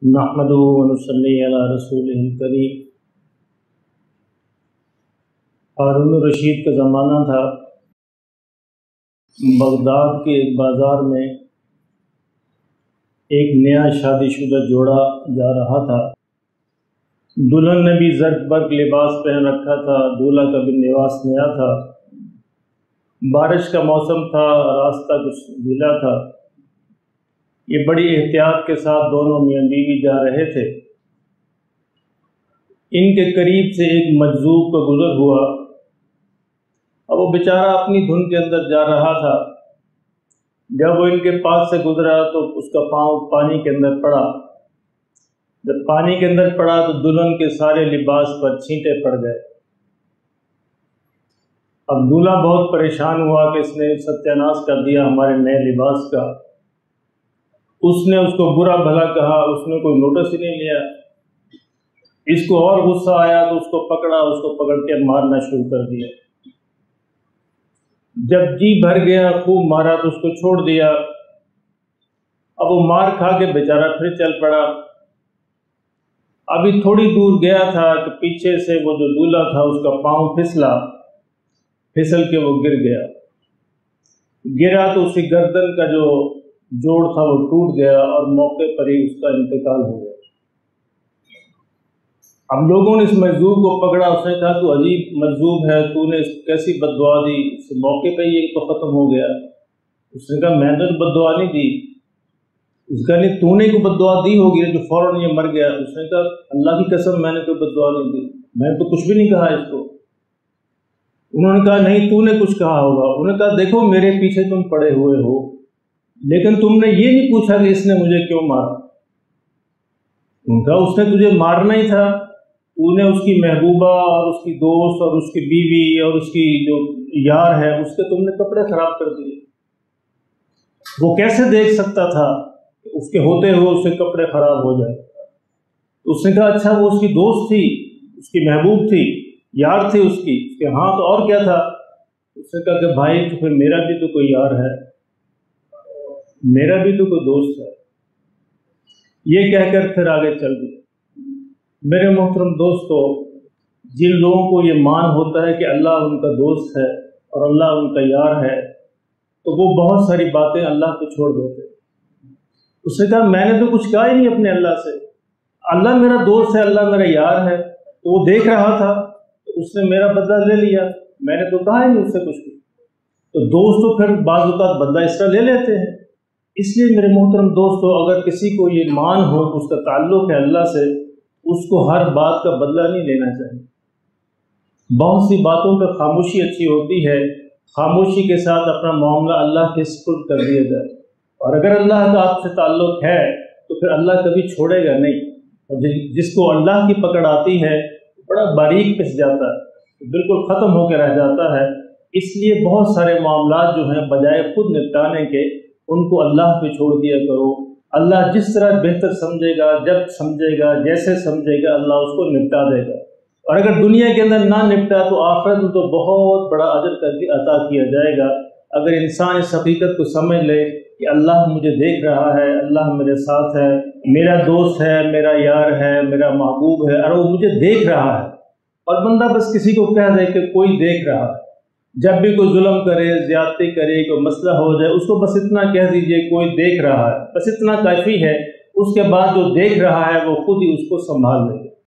نحمدہ و نصلی علی رسولہ الکریم۔ ہارون الرشید کا زمانہ تھا۔ بغداد کے ایک بازار میں ایک نیا شادی شدہ جوڑا جا رہا تھا۔ دلہن نے بھی زرق برق لباس پہن رکھا تھا، دولہا کا بھی لباس نیا تھا۔ بارش کا موسم تھا، راستہ کچھ گیلا تھا۔ یہ بڑی احتیاط کے ساتھ دونوں میاں بیوی جا رہے تھے۔ ان کے قریب سے ایک مجذوب کا گزر ہوا۔ اب وہ بیچارہ اپنی دھن کے اندر جا رہا تھا۔ جب وہ ان کے پاس سے گزرا تو اس کا پاؤں پانی کے اندر پڑا۔ جب پانی کے اندر پڑا تو دلہن کے سارے لباس پر چھینٹے پڑ گئے۔ اب دولہا بہت پریشان ہوا کہ اس نے ستیہ ناش کر دیا ہمارے نئے لباس کا۔ اس نے اس کو برا بھلا کہا، اس نے کوئی نوٹس ہی نہیں لیا۔ اس کو اور غصہ آیا تو اس کو پکڑا، اس کو پکڑ کے مارنا شروع کر دیا۔ جب جی بھر گیا، خوب مارا تو اس کو چھوڑ دیا۔ اب وہ مار کھا کے بیچارہ پھر چل پڑا۔ ابھی تھوڑی دور گیا تھا کہ پیچھے سے وہ جو دولہا تھا اس کا پاؤں پھسل کے وہ گر گیا۔ گرا تو اس کی گردن کا جو جوڑ تھا وہ ٹوٹ گیا اور موقع پر ہی اس کا انتقال ہو گیا۔ اب لوگوں نے اس مجذوب کو پکڑا، اس نے کہا تو عجیب مجذوب ہے، تو نے کیسی بد دعا دی، اس موقع پہ یہ تو ختم ہو گیا۔ اس نے کہا میں نے تو بد دعا نہیں دی۔ اس کا نہیں، تو نے کوئی بد دعا دی ہوگی جو فوراً یہ مر گیا۔ اس نے کہا اللہ کی قسم میں نے کوئی بد دعا نہیں دی، میں نے تو کچھ بھی نہیں کہا اس کو۔ انہوں نے کہا نہیں تو نے کچھ کہا ہوگا۔ انہوں نے کہا دیکھو میرے پیچھے تم پڑے ہوئے ہو، لیکن تم نے یہ نہیں پوچھا کہ اس نے مجھے کیوں مارا۔ ان کا اس نے تجھے مارنا ہی تھا، تو نے اس کی محبوبہ اور اس کی دوست اور اس کی بیوی اور اس کی جو یار ہے اس کے تم نے کپڑے خراب کر دیے۔ وہ کیسے دیکھ سکتا تھا کہ اس کے ہوتے ہوئے اس کے کپڑے خراب ہو جائے۔ اس نے کہا اچھا وہ اس کی دوست تھی، اس کی محبوب تھی، یار تھی اس کی، کہ ہاں تو اور کیا تھا۔ اس نے کہا کہ بھائی تو پھر میرا بھی تو کوئی یار ہے، میرا بھی تو کوئی دوست ہے۔ یہ کہہ کر پھر آگے چل دیا۔ میرے محترم دوستو، جن لوگوں کو یہ مان ہوتا ہے کہ اللہ ان کا دوست ہے اور اللہ ان کا یار ہے، تو وہ بہت ساری باتیں اللہ پہ چھوڑ دیتے۔ اس نے کہا میں نے تو کچھ کہا ہی نہیں اپنے اللہ سے، اللہ میرا دوست ہے، اللہ میرا یار ہے، تو وہ دیکھ رہا تھا تو اس نے میرا بدلہ لے لیا، میں نے تو کہا ہی نہیں اس سے کچھ بھی۔ تو دوست تو پھر بعض اوقات بدلہ اس طرح لے لیتے ہیں۔ اس لیے میرے محترم دوستو، اگر کسی کو یہ مان ہو کہ اس کا تعلق ہے اللہ سے، اس کو ہر بات کا بدلہ نہیں لینا چاہیے۔ بہت سی باتوں پہ خاموشی اچھی ہوتی ہے، خاموشی کے ساتھ اپنا معاملہ اللہ کے سپرد کر دیا جائے، اور اگر اللہ کا آپ سے تعلق ہے تو پھر اللہ کبھی چھوڑے گا نہیں۔ اور جس کو اللہ کی پکڑ آتی ہے بڑا باریک پس جاتا ہے، بالکل ختم ہو کے رہ جاتا ہے۔ اس لیے بہت سارے معاملات جو ہیں بجائے خود نپٹانے کے، ان کو اللہ پہ چھوڑ دیا کرو۔ اللہ جس طرح بہتر سمجھے گا، جب سمجھے گا، جیسے سمجھے گا، اللہ اس کو نپٹا دے گا۔ اور اگر دنیا کے اندر نہ نپٹا تو آخرت میں تو بہت بڑا اجر کر کے عطا کیا جائے گا۔ اگر انسان اس حقیقت کو سمجھ لے کہ اللہ مجھے دیکھ رہا ہے، اللہ میرے ساتھ ہے، میرا دوست ہے، میرا یار ہے، میرا محبوب ہے، اور وہ مجھے دیکھ رہا ہے، اور بندہ بس کسی کو کہہ دے کہ کوئی دیکھ رہا ہے۔ جب بھی کوئی ظلم کرے، زیادتی کرے، کوئی مسئلہ ہو جائے، اس کو بس اتنا کہہ دیجئے کوئی دیکھ رہا ہے، بس اتنا کافی ہے۔ اس کے بعد جو دیکھ رہا ہے وہ خود ہی اس کو سنبھال لے گا۔